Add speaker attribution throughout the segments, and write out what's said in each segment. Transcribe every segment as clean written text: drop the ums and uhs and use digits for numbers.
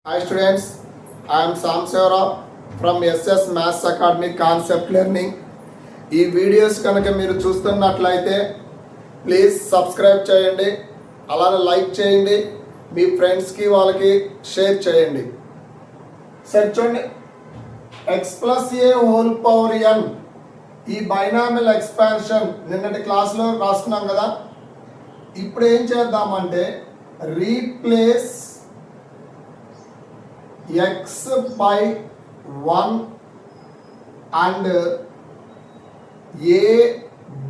Speaker 1: Hi students, I am Sam Sevara from SS Maths Academy Concept Learning. ఈ videos కనుక మీరు చూస్తున్నట్లయితే please subscribe చేయండి, అలానే లైక్ చేయండి, మీ ఫ్రెండ్స్కి వాళ్ళకి షేర్ చేయండి. సరే చూడండి, x ప్లస్ ఏ హోల్ పవర్ n ఈ బైనామియల్ ఎక్స్పాన్షన్ నిన్నటి క్లాస్లో రాసుకున్నాం కదా. ఇప్పుడు ఏం చేద్దామంటే replace x by 1 and a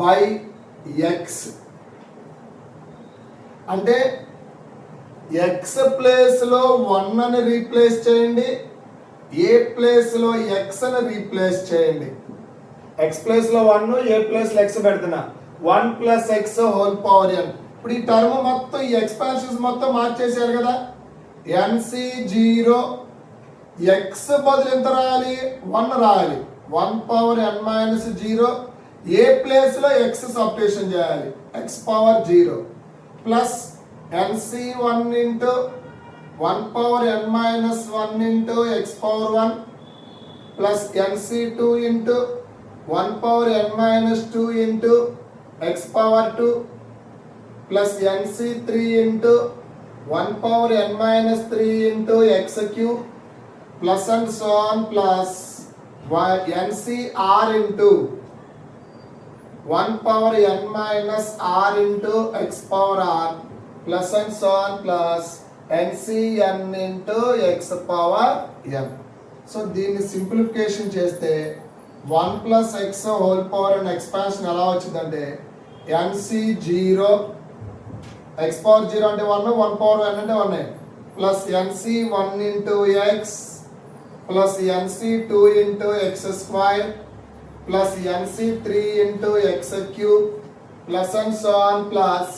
Speaker 1: by x అంటే x ప్లేస్లో 1 అని రీప్లేస్ చేయండి, ఏ ప్లేస్లో x అని రీప్లేస్ చేయండి. x ప్లేస్లో 1, ఏ ప్లేస్లో x పెడుతున్నా 1 plus x whole power n. ఇప్పుడు ఈ టర్మ్ మొత్తం ఈ ఎక్స్పాన్షన్స్ మొత్తం మార్చేసారు కదా. NC0 x బదులు ఎంత రాయాలి, 1 రాయాలి, 1 పవర్ n మైనస్ 0. ఏ ప్లేస్లో x సబ్స్టిట్యూషన్ చేయాలి, x power 0 plus NC1 into 1 power n minus 1 into x power 1 plus NC2 into 1 power n minus 2 into x power 2 plus NC3 into 1 power n minus 3 into x cube plus and so on plus NCR into 1 power n minus r into x power r plus and so on plus NCn into x power n. So దీన్ని simplification చేస్తే 1 plus x whole power n expansion ఎలా వచ్చిందంటే NC0 x power 0 అంటే 1, 1 power n అంటే 1 plus NC1 into x plus NC2 into x square plus NC3 into x cube plus and so on plus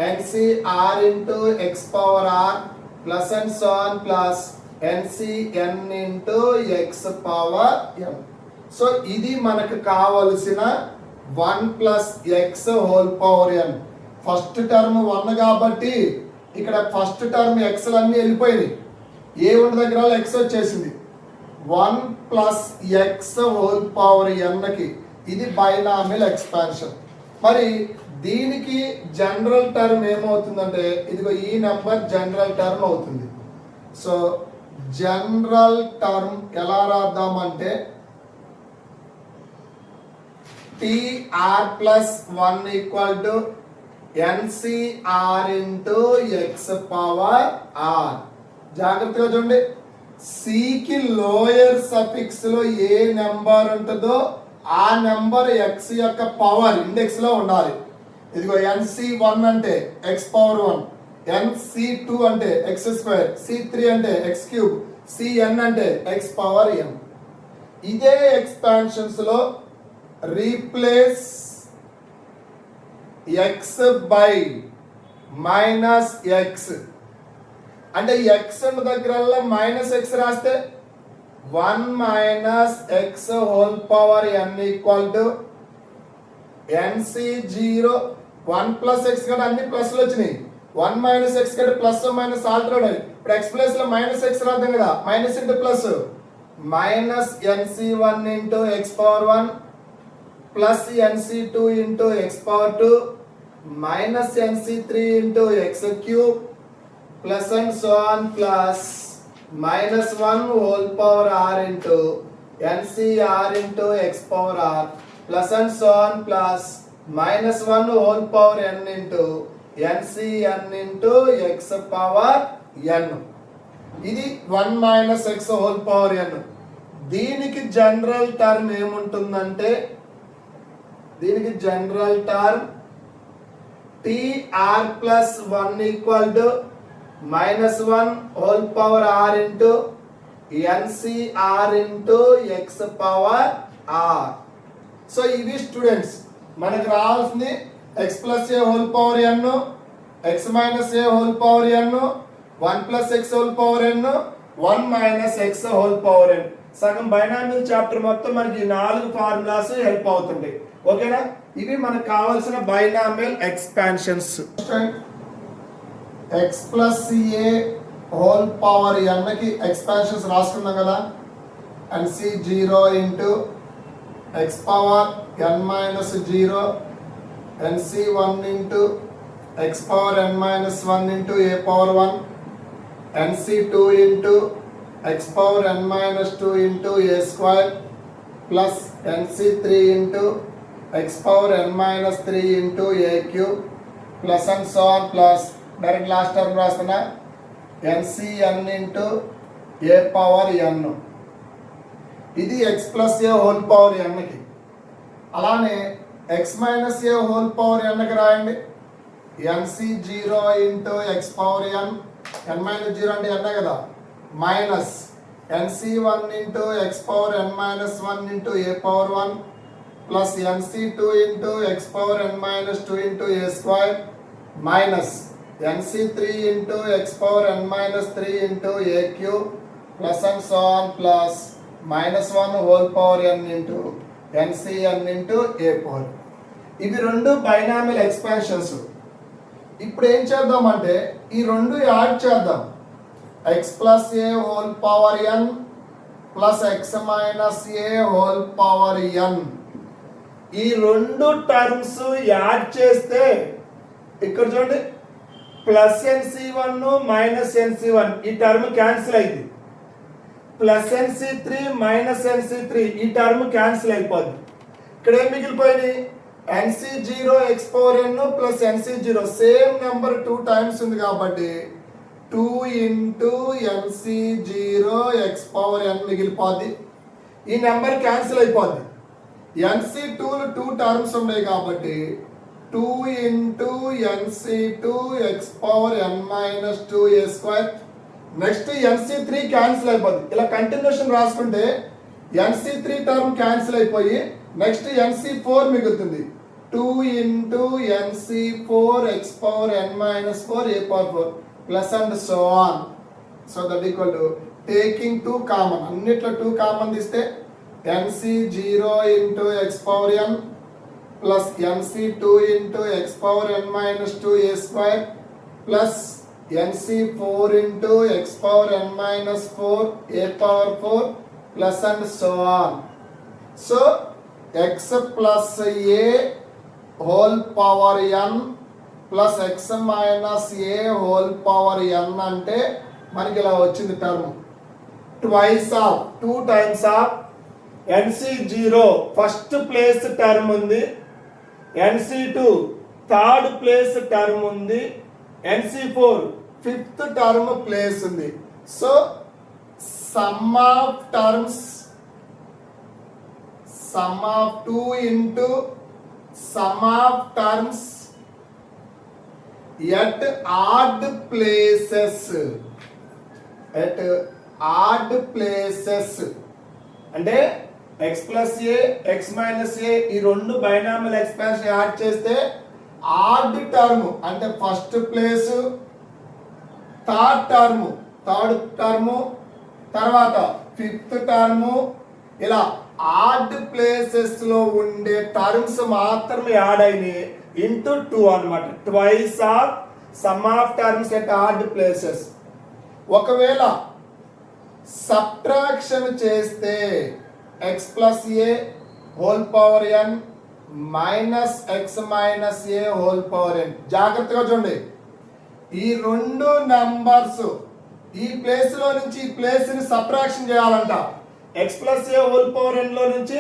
Speaker 1: NCR into x power r plus and so on plus NCn into x power m. So ఇది మనకు కావలసిన 1 plus x whole power n. First term 1 కాబట్టి ఇక్కడ first term x అన్నీ వెళ్ళిపోయినాయి, ఏ ఉన్న దగ్గర x వచ్చేసింది. 1 ప్లస్ x హోల్ పవర్ nకి ఇది బైనామియల్ ఎక్స్పాన్షన్. మరి దీనికి జనరల్ టర్మ్ ఏమవుతుందంటే ఇదిగో ఈ నెంబర్ జనరల్ టర్మ్ అవుతుంది. సో జనరల్ టర్మ్ ఎలా రాద్దామంటే TR plus 1 equal to NCR into x power r. జాగ్రత్తగా చూడండి, సికి లోయర్ సఫిక్స్ లో ఏ నెంబర్ ఉంటుందో ఆ నెంబర్ x యొక్క పవర్ ఇండెక్స్ లో ఉండాలి. ఇదిగో NC1 అంటే x పవర్ 1, NC2 అంటే x స్క్వేర్, C3 అంటే x క్యూబ్, Cn అంటే x పవర్ n. ఇదే ఎక్స్పాన్షన్స్ లో replace x by minus x అంటే x ఉన్న దగ్గరల్లా మైనస్ x రాస్తే 1 minus x whole power n equal to NC0 1 plus x కంటే అన్ని ప్లస్లు వచ్చినాయి, 1 మైనస్ x కంటే ప్లస్ మైనస్ ఆల్టర్నేట్ అయ్యి ఇప్పుడు x ప్లస్ లో మైనస్ x రాద్దాం కదా, minus into plus minus NC1 into x power 1 plus NC2 into x power 2 minus NC3 into x cube plus and so on plus minus 1 whole power r into NCR into x power r plus and so on plus minus 1 whole power n into NCn into x power n. ఇది 1 minus x whole power n. దీనికి general term ఏముంటుందంటే దీనికి general term TR plus 1 equal to minus 1 whole power r into NCR into x power r. So ఇవి students మనకు రావాల్సింది x plus A whole power n, x minus a whole power n, 1 plus x whole power n, 1 minus x whole power n. సగం binomial chapter మొత్తం మనకి 4 formulas help అవుతుంటాయి. ఓకేనా, ఇవి మనకు కావాల్సిన బైనామియల్ ఎక్స్పాన్షన్స్. x ప్లస్ ఏ హోల్ పవర్ ఎన్కి expansions రాసుకున్నాం కదా. NC 0 into X power N minus 0, NC 1 into X power N minus 1 into a power 1, NC 2 into X power N minus 2 into a square plus NC 3 into X power N minus 3 into a cube plus and so on plus direct last term రాస్తున్నా NC n into a power n. ఇది x plus ఏ whole power ఎన్కి. అలానే x minus a whole power ఎన్కి రాయండి. NC 0 into X power n, n minus 0 అంటే ఎన్నే కదా, minus NC 1 into X power N minus 1 into a power 1 plus NC 2 into X power N minus 2 into a square minus NC 3 into X power N minus 3 into a cube plus and so on plus minus 1 whole power n into NC n into a power. ఇవి రెండు binomial expansions. ఇప్పుడు ఏం చేద్దామంటే ఈ రెండు add చేద్దాం. X plus A whole power N plus X minus a whole power ఎన్. ఈ రెండు టర్మ్స్ యాడ్ చేస్తే ఇక్కడ చూడండి ప్లస్ NC1 మైనస్ NC1 ఈ టర్మ్ క్యాన్సిల్ అయింది. ప్లస్ NC3 మైనస్ NC3 ఈ టర్మ్ క్యాన్సిల్ అయిపోద్ది. ఇక్కడ ఏం మిగిలిపోయింది, NC0 X power N plus NC0 same number 2 times ఉంది కాబట్టి 2 into NC0 X power N మిగిలిపోద్ది. ఈ నెంబర్ క్యాన్సిల్ అయిపోద్ది. NC2 2 టర్మ్స్ ఉన్నాయి కాబట్టి 2 into NC2 X power N minus 2 A square. Next NC3 cancel అయిపోద్ది. ఇలా కంటిన్యూషన్ రాసుకుంటే NC3 టర్మ్ క్యాన్సిల్ అయిపోయి నెక్స్ట్ NC4 మిగులుతుంది. 2 into NC4 X power N minus 4 A power 4 plus and so on. So that equal to taking 2 common, అన్నిట్లో 2 common తీస్తే NC0 into X power N plus NC2 into X power N minus 2 A square plus NC4 into X power N minus 4 A power 4 plus and so on. So X plus A whole power N plus X minus a whole power ఎన్ అంటే మనకి ఇలా వచ్చింది term. Twice of 2 times of NC0 first place term ఉంది, NC2 third place term ఉంది, NC4 fifth term place ఉంది. So some of terms sum of 2 into some of terms at odd places అంటే X plus ఏ X minus ఏ ఈ రెండు binomial expansion add చేస్తే add term అంటే first place, third term తర్వాత fifth term, ఇలా odd places లో ఉండే టర్మ్స్ మాత్రమే యాడ్ అయినాయి ఇంటూ 2 అన్నమాట. Twice of some of terms at odd places. ఒకవేళ సబ్ట్రాక్షన్ చేస్తే X plus A whole power N minus X minus a whole power ఎన్. జాగ్రత్తగా చూడండి, ఈ రెండు నంబర్స్ ఈ ప్లేస్ లో నుంచి ఈ ప్లేస్ ని సబ్ట్రాక్షన్ చేయాలంట. ఎక్స్ ప్లస్ ఏ హోల్ పవర్ ఎన్ లో నుంచి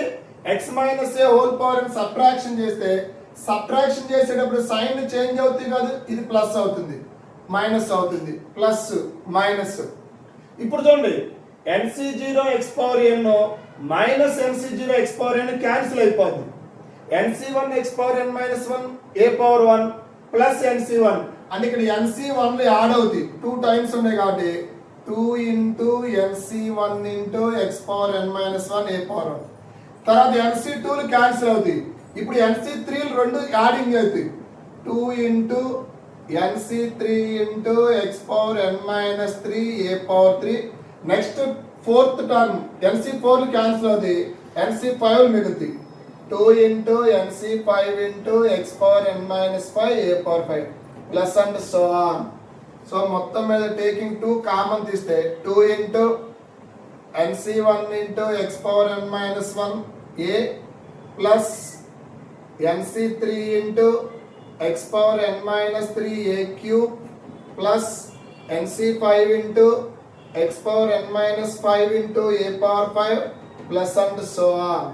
Speaker 1: X minus a whole power N subtraction చేస్తే సబ్ట్రాక్షన్ చేసేటప్పుడు సైన్ చేంజ్ అవుతుంది కాదు, ఇది ప్లస్ అవుతుంది మైనస్ అవుతుంది, ప్లస్ మైనస్. ఇప్పుడు చూడండి NC0 ఎక్స్ పవర్ ఎన్ మైనస్ NC0 ఎక్స్ పవర్ ఎన్ క్యాన్సిల్ అయిపోద్ది. NC1 X power N minus 1 a power 1 plus NC1 అంటే ఇక్కడ NC1 లో యాడ్ అవుతుంది, 2 టైమ్స్ ఉన్నాయి కాబట్టి 2 into NC1 into X power N minus 1 a power 1. తర్వాత NC2 క్యాన్సిల్ అవుతాయి. ఇప్పుడు NC3 రెండు యాడింగ్ అవుతాయి, 2 into NC3 into X power N minus 3 a power 3. Next fourth term NC4 cancel అవుతాయి, NC5 మిగులుతాయి, 2 into NC5 into X power N minus 5 a power 5 plus and so on. సో మొత్తం మీద taking 2 common తీస్తే 2 into NC1 into x power n minus 1 a plus NC3 into x power n minus 3 a cube plus NC5 into x power n minus 5 into a power 5 plus and so on.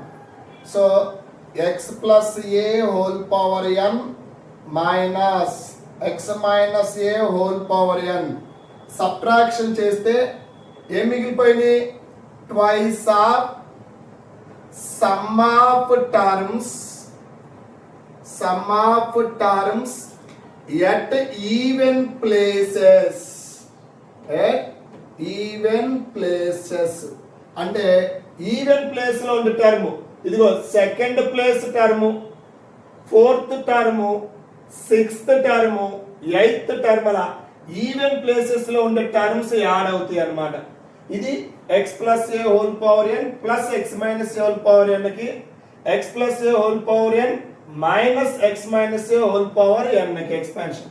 Speaker 1: So x plus a whole power n minus x minus a whole power n. Subtraction చేస్తే ఏం మిగిలిపోయింది? Twice of some of terms at even places. అంటే even place లో ఉండే term ఇదిగో second place term, fourth term, sixth term, eighth term అలా even places లో ఉండే టర్మ్స్ యాడ్ అవుతాయి అన్నమాట. ఇది x plus A whole power n plus x minus a whole power n కి x plus A whole power n minus x minus a whole power n కి expansion.